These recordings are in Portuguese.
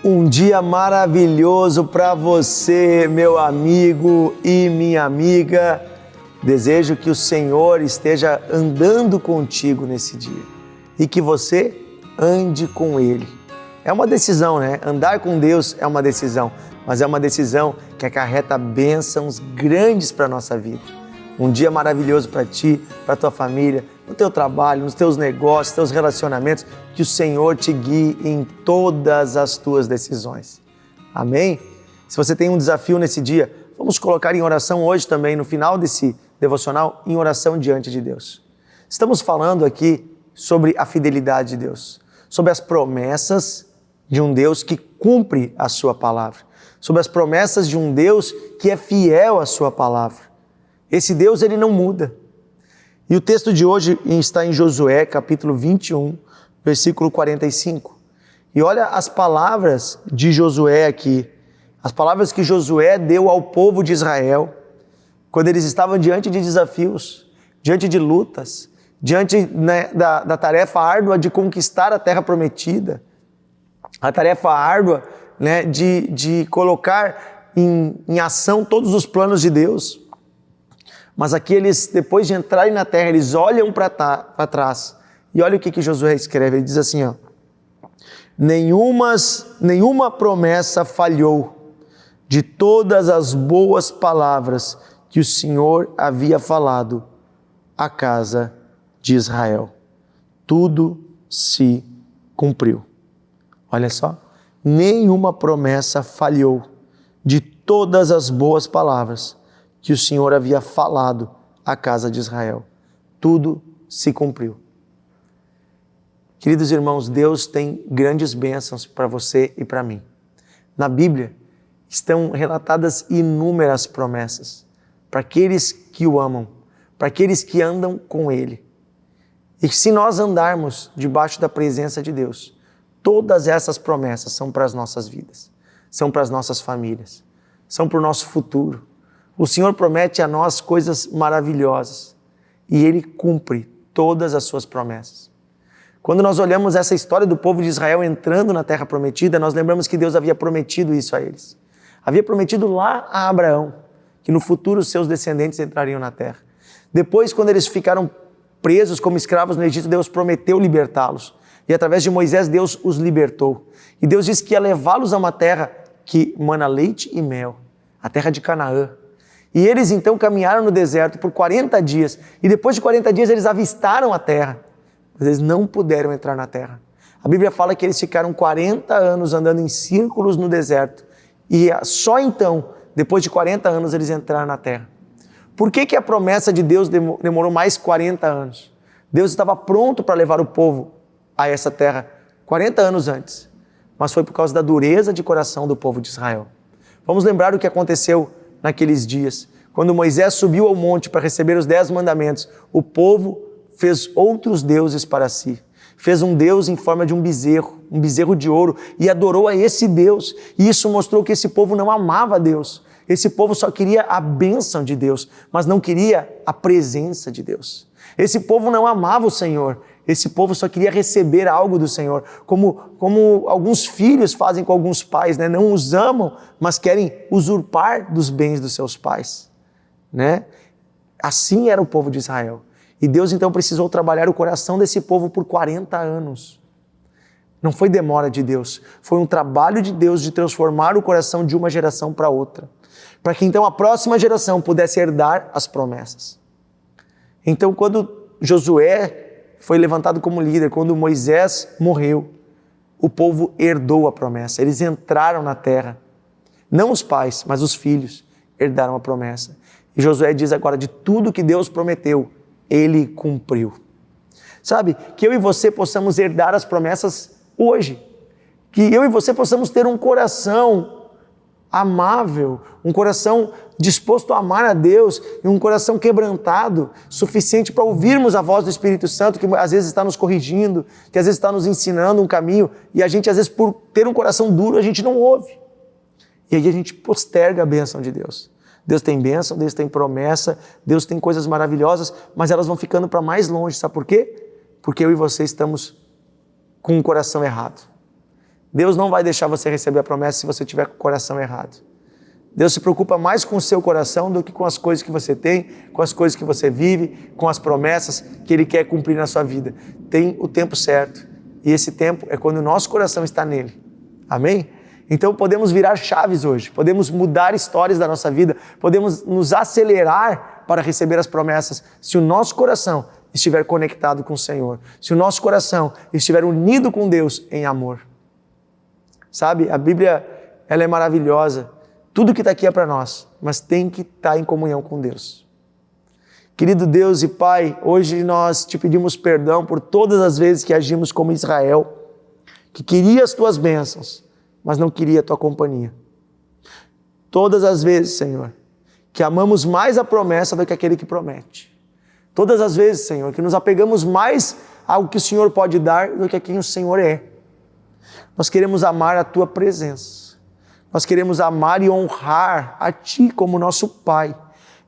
Um dia maravilhoso para você, meu amigo e minha amiga. Desejo que o Senhor esteja andando contigo nesse dia e que você ande com Ele. É uma decisão, né? Andar com Deus é uma decisão, mas é uma decisão que acarreta bênçãos grandes para a nossa vida. Um dia maravilhoso para ti, para tua família, no teu trabalho, nos teus negócios, teus relacionamentos, que o Senhor te guie em todas as tuas decisões. Amém? Se você tem um desafio nesse dia, vamos colocar em oração hoje também, no final desse devocional, em oração diante de Deus. Estamos falando aqui sobre a fidelidade de Deus, sobre as promessas de um Deus que cumpre a sua palavra, sobre as promessas de um Deus que é fiel à sua palavra. Esse Deus, ele não muda. E o texto de hoje está em Josué, capítulo 21, versículo 45. E olha as palavras de Josué aqui, as palavras que Josué deu ao povo de Israel, quando eles estavam diante de desafios, diante de lutas, diante da tarefa árdua de conquistar a terra prometida, a tarefa árdua de colocar em ação todos os planos de Deus. Mas aqui eles, depois de entrarem na terra, eles olham para trás. E olha o que Josué escreve, ele diz assim, ó: nenhuma promessa falhou de todas as boas palavras que o Senhor havia falado à casa de Israel. Tudo se cumpriu. Olha só, nenhuma promessa falhou de todas as boas palavras que o Senhor havia falado à casa de Israel. Tudo se cumpriu. Queridos irmãos, Deus tem grandes bênçãos para você e para mim. Na Bíblia estão relatadas inúmeras promessas para aqueles que o amam, para aqueles que andam com Ele. E se nós andarmos debaixo da presença de Deus, todas essas promessas são para as nossas vidas, são para as nossas famílias, são para o nosso futuro. O Senhor promete a nós coisas maravilhosas e Ele cumpre todas as suas promessas. Quando nós olhamos essa história do povo de Israel entrando na terra prometida, nós lembramos que Deus havia prometido isso a eles. Havia prometido lá a Abraão que no futuro seus descendentes entrariam na terra. Depois, quando eles ficaram presos como escravos no Egito, Deus prometeu libertá-los. E através de Moisés, Deus os libertou. E Deus disse que ia levá-los a uma terra que mana leite e mel, a terra de Canaã. E eles então caminharam no deserto por 40 dias. E depois de 40 dias eles avistaram a terra. Mas eles não puderam entrar na terra. A Bíblia fala que eles ficaram 40 anos andando em círculos no deserto. E só então, depois de 40 anos, eles entraram na terra. Por que a promessa de Deus demorou mais 40 anos? Deus estava pronto para levar o povo a essa terra 40 anos antes. Mas foi por causa da dureza de coração do povo de Israel. Vamos lembrar o que aconteceu naqueles dias. Quando Moisés subiu ao monte para receber os 10 mandamentos, o povo fez outros deuses para si. Fez um Deus em forma de um bezerro de ouro, e adorou a esse Deus. E isso mostrou que esse povo não amava a Deus. Esse povo só queria a bênção de Deus, mas não queria a presença de Deus. Esse povo não amava o Senhor. Esse povo só queria receber algo do Senhor, como alguns filhos fazem com alguns pais, né? Não os amam, mas querem usurpar dos bens dos seus pais, né? Assim era o povo de Israel. E Deus então precisou trabalhar o coração desse povo por 40 anos. Não foi demora de Deus, foi um trabalho de Deus de transformar o coração de uma geração para outra, para que então a próxima geração pudesse herdar as promessas. Então, quando Josué foi levantado como líder, quando Moisés morreu, o povo herdou a promessa, eles entraram na terra. Não os pais, mas os filhos herdaram a promessa. E Josué diz agora, de tudo que Deus prometeu, Ele cumpriu. Sabe, que eu e você possamos herdar as promessas hoje, que eu e você possamos ter um coração amável, um coração disposto a amar a Deus e um coração quebrantado, suficiente para ouvirmos a voz do Espírito Santo, que às vezes está nos corrigindo, que às vezes está nos ensinando um caminho, e a gente às vezes por ter um coração duro, a gente não ouve. E aí a gente posterga a bênção de Deus. Deus tem bênção, Deus tem promessa, Deus tem coisas maravilhosas, mas elas vão ficando para mais longe, sabe por quê? Porque eu e você estamos com um coração errado. Deus não vai deixar você receber a promessa se você tiver com o coração errado. Deus se preocupa mais com o seu coração do que com as coisas que você tem, com as coisas que você vive, com as promessas que Ele quer cumprir na sua vida. Tem o tempo certo. E esse tempo é quando o nosso coração está nele. Amém? Então podemos virar chaves hoje, podemos mudar histórias da nossa vida, podemos nos acelerar para receber as promessas se o nosso coração estiver conectado com o Senhor, se o nosso coração estiver unido com Deus em amor. Sabe, a Bíblia, ela é maravilhosa, tudo que está aqui é para nós, mas tem que estar em comunhão com Deus. Querido Deus e Pai, hoje nós te pedimos perdão por todas as vezes que agimos como Israel, que queria as tuas bênçãos, mas não queria a tua companhia. Todas as vezes, Senhor, que amamos mais a promessa do que aquele que promete. Todas as vezes, Senhor, que nos apegamos mais ao que o Senhor pode dar do que a quem o Senhor é. Nós queremos amar a tua presença. Nós queremos amar e honrar a Ti como nosso Pai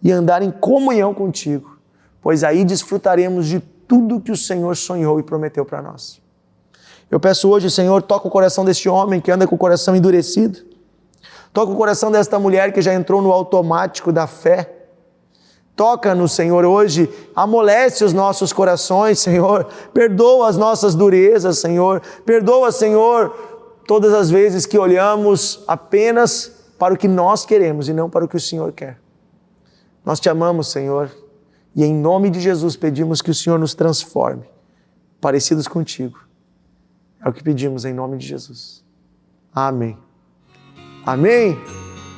e andar em comunhão contigo, pois aí desfrutaremos de tudo que o Senhor sonhou e prometeu para nós. Eu peço hoje, Senhor, toca o coração deste homem que anda com o coração endurecido. Toca o coração desta mulher que já entrou no automático da fé. Toca-nos, Senhor, hoje, amolece os nossos corações, Senhor. Perdoa as nossas durezas, Senhor. Perdoa, Senhor, todas as vezes que olhamos apenas para o que nós queremos e não para o que o Senhor quer. Nós te amamos, Senhor, e em nome de Jesus pedimos que o Senhor nos transforme, parecidos contigo. É o que pedimos em nome de Jesus. Amém. Amém?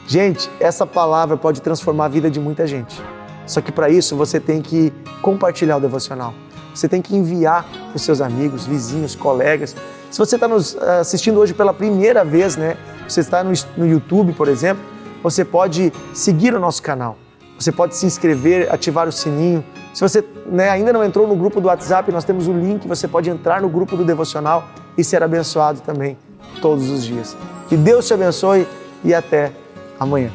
Gente, essa palavra pode transformar a vida de muita gente. Só que para isso você tem que compartilhar o devocional. Você tem que enviar para os seus amigos, vizinhos, colegas. Se você está nos assistindo hoje pela primeira vez, né? Você está no YouTube, por exemplo, você pode seguir o nosso canal. Você pode se inscrever, ativar o sininho. Se você ainda não entrou no grupo do WhatsApp, nós temos o link, você pode entrar no grupo do devocional e ser abençoado também todos os dias. Que Deus te abençoe e até amanhã.